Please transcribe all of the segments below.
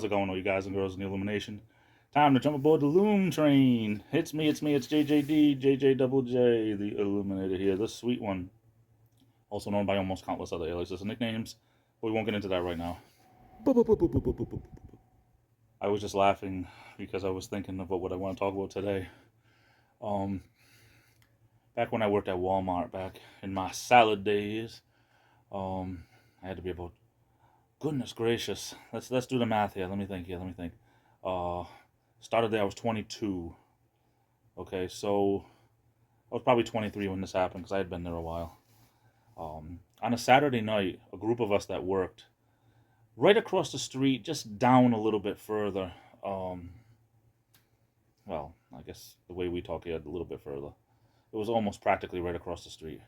it going, all you guys and girls in the Illumination? Time to jump aboard the Loom train. It's me, it's JJD, JJ Double J, the Illuminator here, the sweet one. Also known by almost countless other aliases and nicknames, but we won't get into that right now. I was just laughing because I was thinking about what I want to talk about today. Back when I worked at Walmart, back in my salad days, I had to be about, goodness gracious, let's do the math here. Let me think. Started there, I was 22. Okay, so I was probably 23 when this happened because I had been there a while. On a Saturday night, a group of us that worked right across the street, just down a little bit further. Well, I guess the way we talk here, a little bit further. It was almost practically right across the street.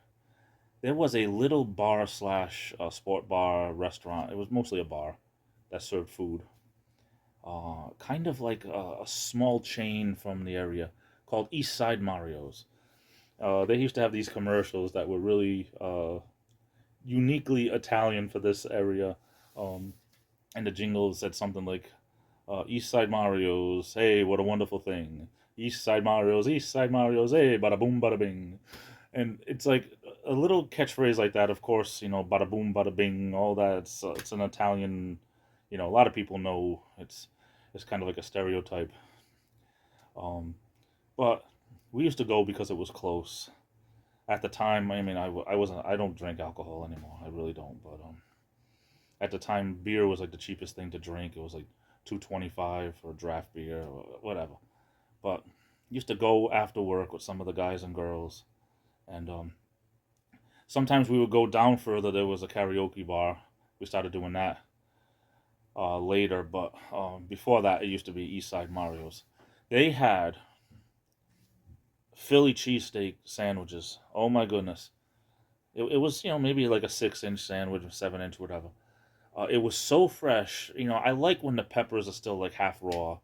There was a little bar slash sport bar restaurant. It was mostly a bar that served food. Kind of like a small chain from the area called East Side Mario's. They used to have these commercials that were really uniquely Italian for this area. And the jingle said something like, East Side Mario's, hey, what a wonderful thing. East Side Mario's, hey, bada boom, bada bing. And it's like a little catchphrase like that, of course, bada boom, bada bing, all that. It's an Italian, a lot of people know it's kind of like a stereotype. But we used to go because it was close. At the time, I mean, I don't drink alcohol anymore. I really don't. But at the time, beer was like the cheapest thing to drink. It was like $2.25 for draft beer or whatever. But used to go after work with some of the guys and girls, and sometimes we would go down further. There was a karaoke bar. We started doing that later, but before that, it used to be East Side Mario's. They had Philly cheesesteak sandwiches. Oh my goodness. It was, maybe like a 6-inch sandwich or 7-inch, whatever. It was so fresh. I like when the peppers are still like half raw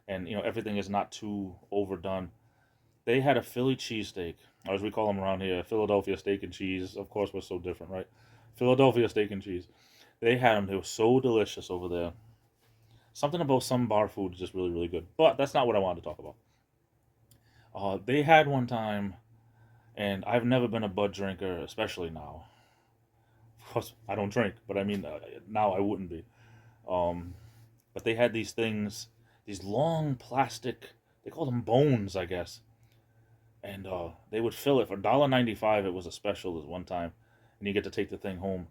and, everything is not too overdone. They had a Philly cheesesteak, or as we call them around here, Philadelphia steak and cheese. Of course, we're so different, right? Philadelphia steak and cheese. They had them. They were so delicious over there. Something about some bar food is just really, really good. But that's not what I wanted to talk about. They had one time, and I've never been a Bud drinker, especially now. Of course, I don't drink, but I mean, now I wouldn't be. Um, but they had these things, these long plastic, they called them bones, I guess. And they would fill it for $1.95. It was a special at one time, and you get to take the thing home.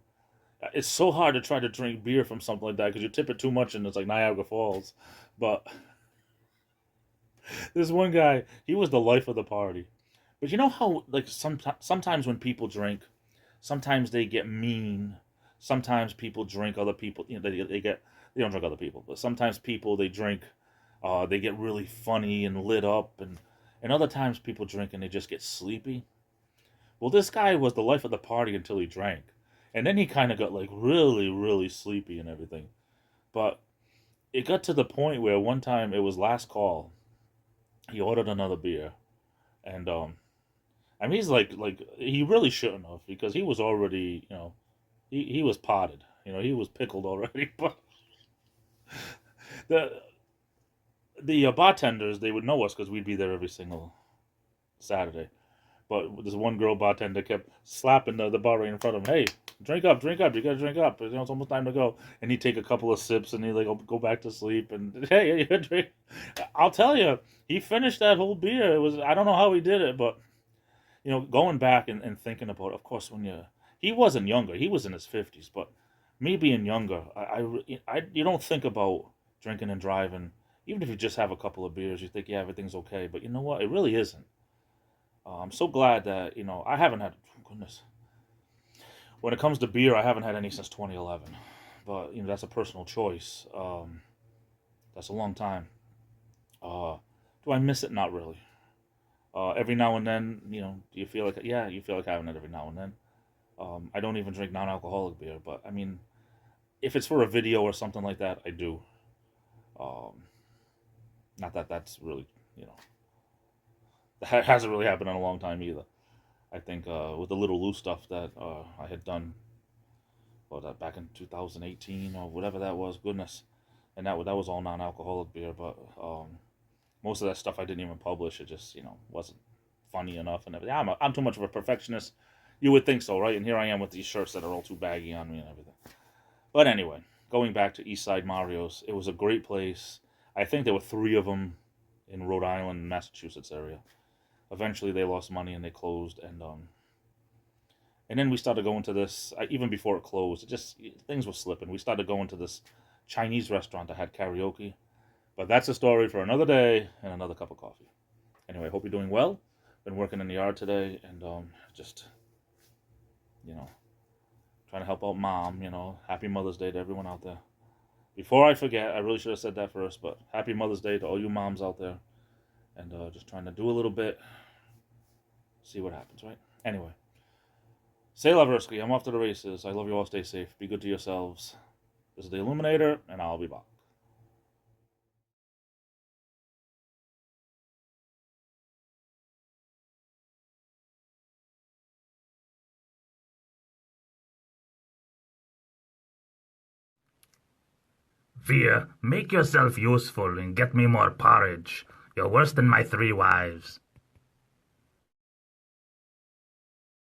It's so hard to try to drink beer from something like that because you tip it too much and it's like Niagara Falls. But this one guy, he was the life of the party. But you know how, like, sometimes when people drink, sometimes they get mean. Sometimes people drink other people. They don't drink other people, but sometimes people they drink, they get really funny and lit up, and other times people drink and they just get sleepy. Well, this guy was the life of the party until he drank, and then he kind of got like really, really sleepy and everything. But it got to the point where one time it was last call. He ordered another beer, and I mean, he's like he really shouldn't have because he was already, he was potted. He was pickled already. But the bartenders, they would know us because we'd be there every single Saturday. But this one girl bartender kept slapping the bar right in front of him. Hey, drink up, you gotta drink up. It's almost time to go. And he'd take a couple of sips and he'd like go back to sleep. And hey, drink. I'll tell you, he finished that whole beer. It was, I don't know how he did it, but going back and thinking about it, of course, he wasn't younger, he was in his 50s, but me being younger, you don't think about drinking and driving. Even if you just have a couple of beers, you think, yeah, everything's okay. But you know what? It really isn't. I'm so glad that, I haven't had, goodness, when it comes to beer, I haven't had any since 2011. But, that's a personal choice. That's a long time. Do I miss it? Not really. Every now and then, do you feel like, yeah, you feel like having it every now and then. I don't even drink non-alcoholic beer, but I mean, if it's for a video or something like that, I do. Not that that's really, that hasn't really happened in a long time either. I think with the Little Loose stuff that I had done, back in 2018 or whatever that was, goodness, and that was all non-alcoholic beer. But most of that stuff I didn't even publish. It just wasn't funny enough and everything. I'm too much of a perfectionist. You would think so, right? And here I am with these shirts that are all too baggy on me and everything. But anyway, going back to Eastside Mario's, it was a great place. I think there were 3 of them in Rhode Island and Massachusetts area. Eventually, they lost money and they closed, and then we started going to this. Even before it closed, things were slipping. We started going to this Chinese restaurant that had karaoke, but that's a story for another day and another cup of coffee. Anyway, hope you're doing well. Been working in the yard today, and just you know trying to help out mom. Happy Mother's Day to everyone out there. Before I forget, I really should have said that first, but happy Mother's Day to all you moms out there, and just trying to do a little bit, see what happens, right? Anyway, say Laversky, I'm off to the races. I love you all. Stay safe. Be good to yourselves. This is the Illuminator, and I'll be back. Via, make yourself useful and get me more porridge. You're worse than my 3 wives.